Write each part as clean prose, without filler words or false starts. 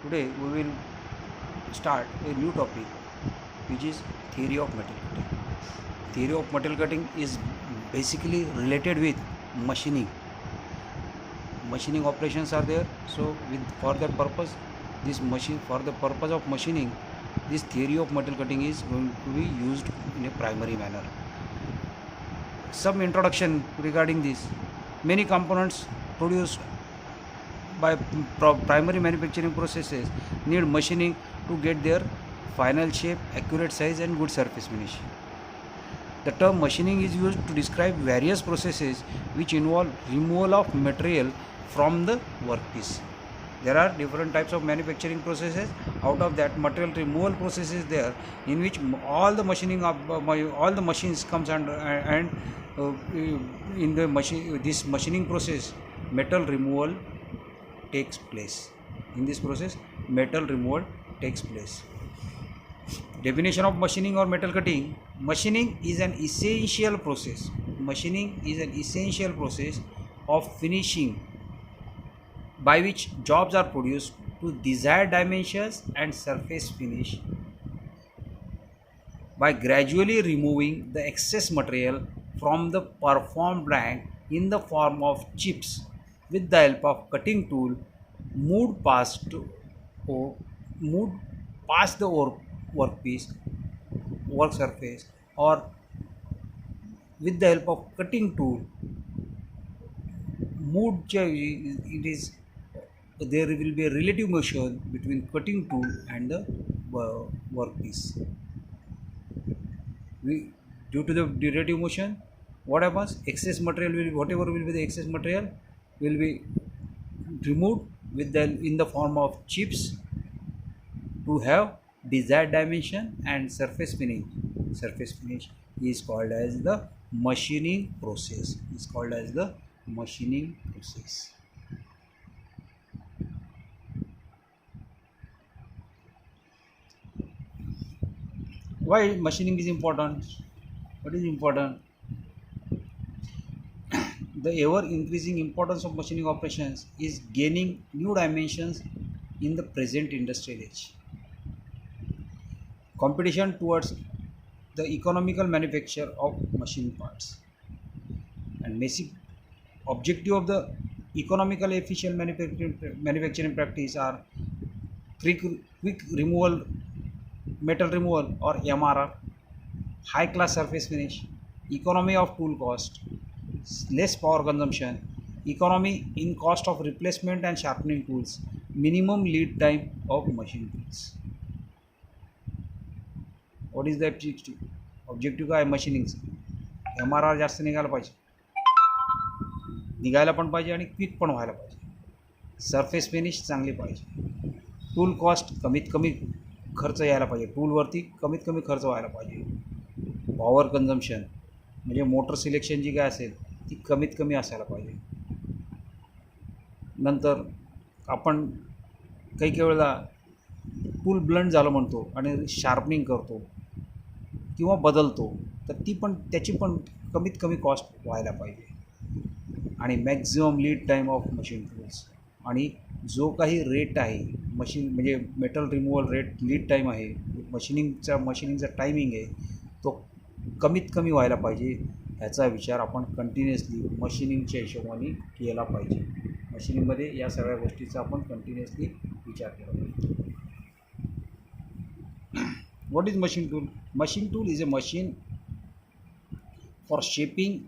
Today we will start a new topic which is theory of metal cutting. Theory of metal cutting is basically related with machining. Machining operations are there, so for that purpose, this machine for the purpose of machining, this theory of metal cutting is going to be used in a primary manner. Some introduction regarding this. Many components produced by primary manufacturing processes need machining to get their final shape, accurate size and good surface finish. The term machining is used to describe various processes which involve removal of material from the workpiece. There are different types of manufacturing processes. Out of that, material removal process is there, in which all the machining of all the machines comes under, and in the machine this machining process, metal removal takes place. In this process, metal removal takes place. Definition of machining or metal cutting. Machining is an essential process. Machining is an essential process of finishing by which jobs are produced to desired dimensions and surface finish by gradually removing the excess material from the performed blank in the form of chips with the help of cutting tool moved past or moved past the workpiece work surface, or with the help of cutting tool moved it is there will be a relative motion between cutting tool and the workpiece. Due to the relative motion, what happens, excess material will, whatever will be the excess material will be removed with the in the form of chips to have desired dimension and surface finish. Surface finish is called as the machining process. Is called as the machining process. Why machining is important? What is important? The ever increasing importance of machining operations is gaining new dimensions in the present industrial age. Competition towards the economical manufacture of machine parts and basic objective of the economical efficient manufacturing practice are quick removal, metal removal or MRR, high class surface finish, economy of tool cost, less power consumption, economy in cost of replacement and sharpening tools, minimum lead time of machine tools. What is the objective? Objective काय मशीनिंगचं MRR जास्त निघायला पाहिजे, निघायला पण पाहिजे आणि quick पण व्हायला पाहिजे, सरफेस फिनिश चांगली पाहिजे, टूल कॉस्ट कमीत कमी खर्च यायला पाहिजे, टूलवरती कमीत कमी खर्च व्हायला पाहिजे, पॉवर कन्झम्पशन म्हणजे मोटर सिलेक्शन जी काय असेल ती कमीत कमी असायला पाहिजे. नंतर आपण काही काही वेळेला टूल ब्लंट झालं म्हणतो आणि शार्पनिंग करतो किंवा बदलतो, तर ती पण त्याची पण कमीत कमी कॉस्ट व्हायला पाहिजे. आणि maximum lead time of machine tools, आणि जो काही रेट आहे मशीन म्हणजे metal removal rate lead time आहे, मशिनिंगचा टायमिंग आहे, तो कमीत कमी व्हायला पाहिजे. ह्याचा विचार आपण कंटिन्युअसली मशिनिंगच्या हिशोबाने केला पाहिजे. मशिनिंगमध्ये या सगळ्या गोष्टीचा आपण कंटिन्युअसली विचार केला पाहिजे. What is machine tool? Machine tool is a machine for shaping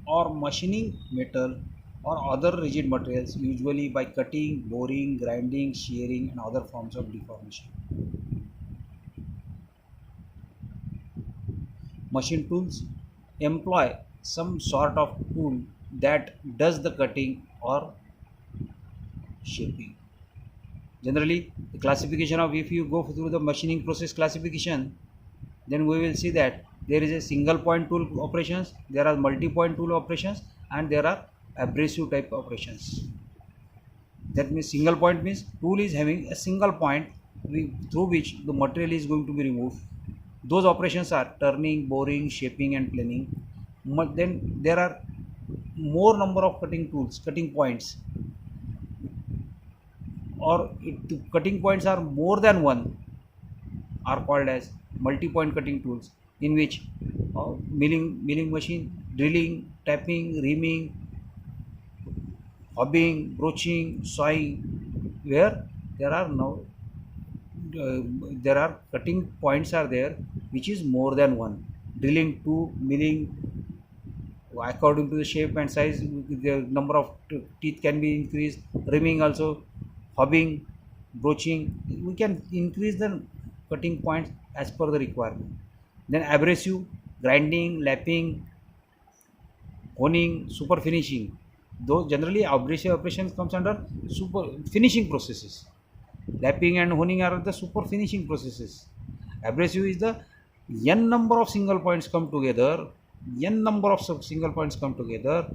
or machining metal or other rigid materials, usually by cutting, boring, grinding, shearing and other forms of deformation. Machine tools employ some sort of tool that does the cutting or shaping. Generally, the classification of, if you go through the machining process classification, then we will see that there is a single point tool operations, there are multi-point tool operations, and there are abrasive type operations. That means single point means tool is having a single point through which the material is going to be removed. Those operations are turning, boring, shaping and planing. Then there are more number of cutting tools, cutting points cutting points are more than one are called as multi-point cutting tools, in which milling machine, drilling, tapping, reaming, hobbing, broaching, sawing, where there are no uh, there are cutting points are there which is more than one. Drilling two, milling according to the shape and size, the number of teeth can be increased. Reaming also, hobbing, broaching, we can increase the cutting points as per the requirement. Then abrasive, grinding, lapping, honing, super finishing. Though generally abrasive operations comes under super finishing processes. Lapping and honing are the super finishing processes. Abrasive is the n number of single points come together, n number of single points come together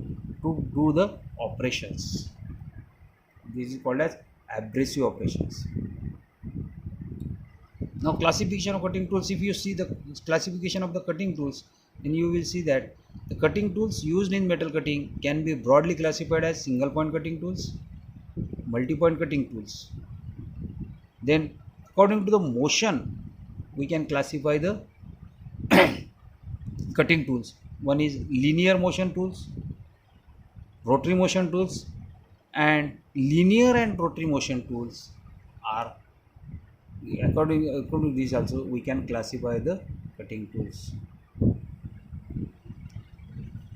to do the operations. This is called as abrasive operations. Now, classification of cutting tools. If you see the classification of the cutting tools, then you will see that the cutting tools used in metal cutting can be broadly classified as single point cutting tools, multi point cutting tools. Then, according to the motion, we can classify the cutting tools. One is linear motion tools, rotary motion tools, and linear and rotary motion tools are according to this also we can classify the cutting tools.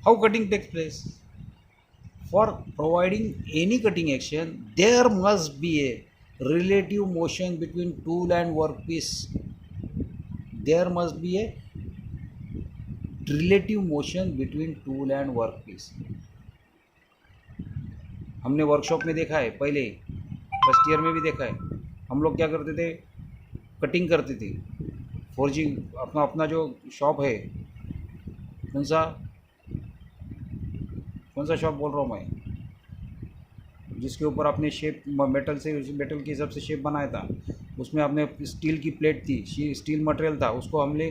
How cutting takes place? For providing any cutting action, there must be a relative motion between tool and workpiece. There must be a relative motion between tool and workpiece. हमने workshop में देखा है, पहले first year में भी देखा है. हम लोग क्या करते थे, कटिंग करते थे. फोर्जिंग अपना अपना जो शॉप है, कौन सा शॉप बोल रहा हूँ मैं, जिसके ऊपर आपने शेप मेटल से, मेटल के हिसाब से शेप बनाया था, उसमें आपने स्टील की प्लेट थी, स्टील मटेरियल था, उसको हमने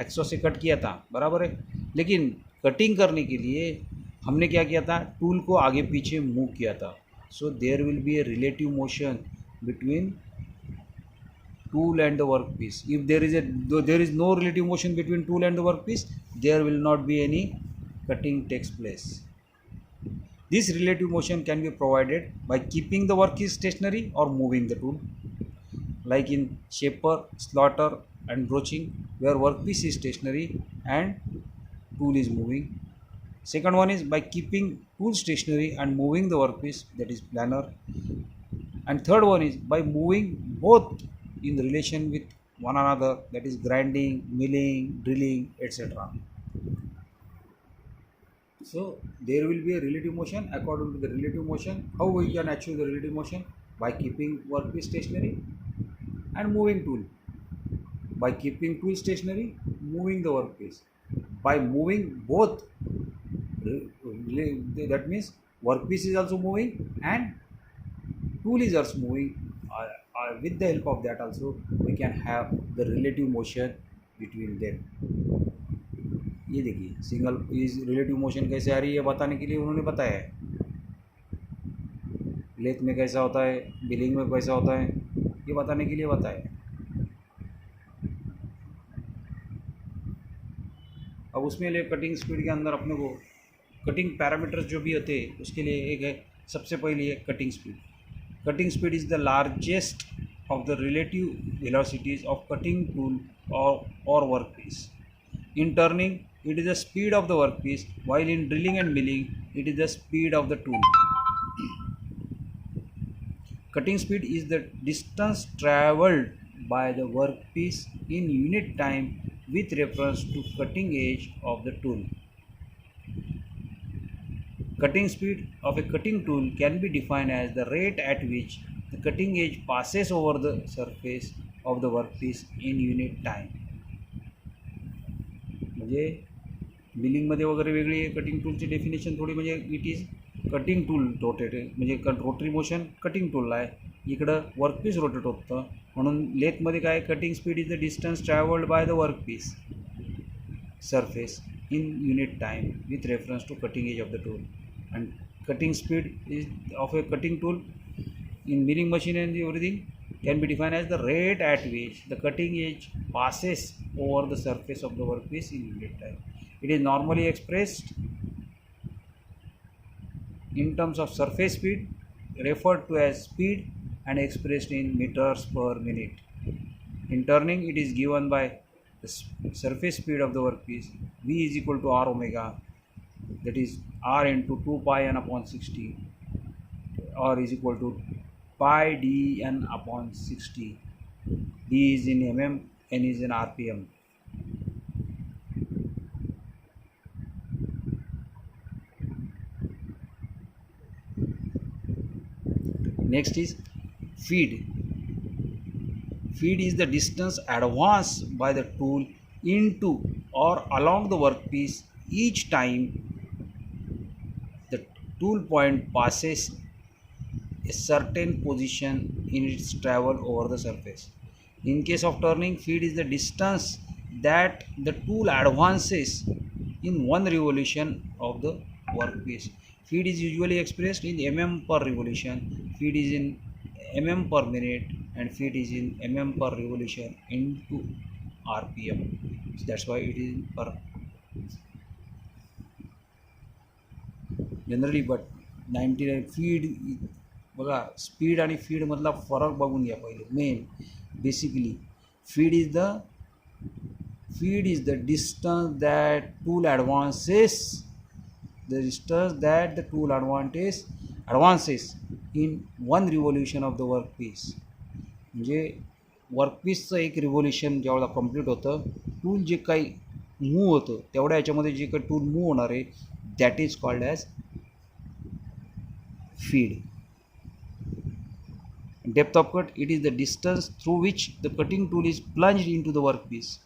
एक्सो से कट किया था, बराबर है. लेकिन कटिंग करने के लिए हमने क्या किया था, टूल को आगे पीछे मूव किया था. So there will be a relative motion between tool and the workpiece. If there is no relative motion between tool and the workpiece, there will not be any cutting takes place. This relative motion can be provided by keeping the workpiece stationary or moving the tool, like in shaper, slaughter and broaching, where workpiece is stationary and tool is moving. Second one is by keeping tool stationary and moving the workpiece, that is planer. And third one is by moving both in relation with one another, that is grinding, milling, drilling, etc. So there will be a relative motion. According to the relative motion, how we can achieve the relative motion? By keeping workpiece stationary and moving tool. By keeping tool stationary, moving the workpiece. By moving both, that means workpiece is also moving and tool is also moving. With the help of that also we can have the relative motion between them. ये देखिए single is relative motion कैसे आ रही है बताने के लिए उन्होंने बताया है. लेथ में कैसा होता है, बिलिंग में कैसा होता है, ये बताने के लिए बताया है. अब उसमें लिए कटिंग स्पीड के अंदर अपने को कटिंग पैरामीटर्स जो भी होते हैं उसके लिए एक है, सबसे पहले है cutting speed. Cutting speed is the largest of the relative velocities of cutting tool or workpiece. In turning, it is the speed of the workpiece, while in drilling and milling, it is the speed of the tool. Cutting speed is the distance travelled by the workpiece in unit time with reference to cutting edge of the tool. Cutting speed of a cutting tool can be defined as the rate at which the cutting edge passes over the surface of the workpiece in unit time. म्हणजे मिलिंगमध्ये वगैरे वेगळी आहे cutting टूलची definition थोडी, म्हणजे it is cutting tool rotate, म्हणजे rotary motion cutting टूलला आहे, इकडं workpiece rotate होतं. म्हणून लेथमध्ये काय, cutting speed is the distance travelled by the workpiece surface in unit time with reference to cutting edge of the tool. And cutting speed is of a cutting tool in milling machine and everything can be defined as the rate at which the cutting edge passes over the surface of the workpiece in unit time. It is normally expressed in terms of surface speed, referred to as speed, and expressed in meters per minute. In turning, it is given by the surface speed of the workpiece. V is equal to R omega, that is R into 2 pi n upon 60, or is equal to pi d n upon 60. D is in mm, n is in rpm. Next is feed. Feed is the distance advanced by the tool into or along the workpiece each time the tool point passes a certain position in its travel over the surface. In case of turning, feed is the distance that the tool advances in one revolution of the workpiece. Feed is usually expressed in mm per revolution, feed is in mm per minute, and feed is in mm per revolution into rpm. So that's why it is per generally. But 99 feed बघा, speed आणि feed मधला फरक बघून घ्या पहिले. Main basically feed is the distance that tool advances, the distance that the tool advances in one revolution of the workpiece. म्हणजे वर्कपीसचं एक revolution जेव्हा कंप्लीट होतं, टूल जे काही मूव होतं तेवढ्या याच्यामध्ये जे काही टूल मूव होणार आहे that is called as feed. Depth of cut, it is the distance through which the cutting tool is plunged into the workpiece.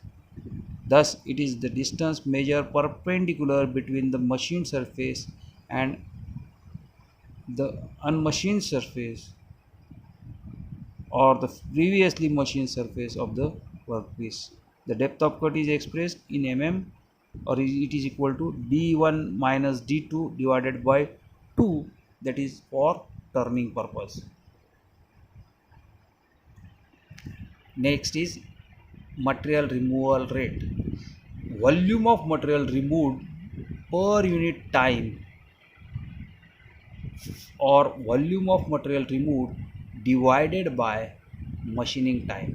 Thus, it is the distance measured perpendicular between the machined surface and the unmachined surface or the previously machined surface of the workpiece. The depth of cut is expressed in mm, or it is equal to d1 minus d2 divided by 2, that is for turning purpose. Next is material removal rate. Volume of material removed per unit time or volume of material removed divided by machining time.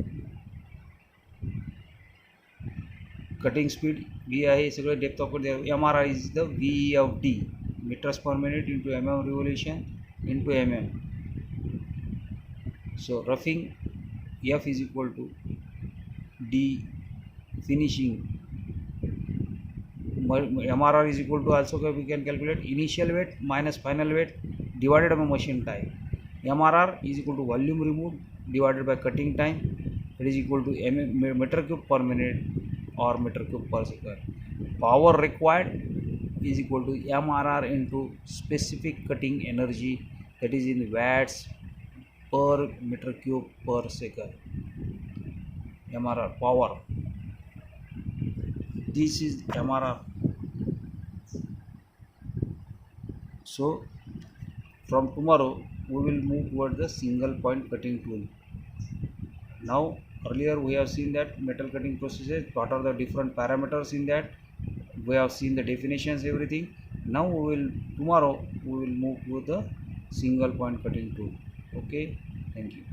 Cutting speed V आहे सगळे. Depth of cut MRR is the V of D, meters per minute into mm revolution into mm. So roughing, F is equal to D finishing. MRR is equal to, also we can calculate initial weight minus final weight divided by machine time. MRR is equal to volume removed divided by cutting time, that is equal to meter cube per minute or meter cube per second. Power required is equal to MRR into specific cutting energy, that is in watts per meter cube per second. MRR power, this is MRR. So from tomorrow we will move towards the single point cutting tool. Now earlier we have seen that metal cutting processes, what are the different parameters in that, we have seen the definitions, everything. Now tomorrow we will move to the single point cutting tool. Okay, thank you.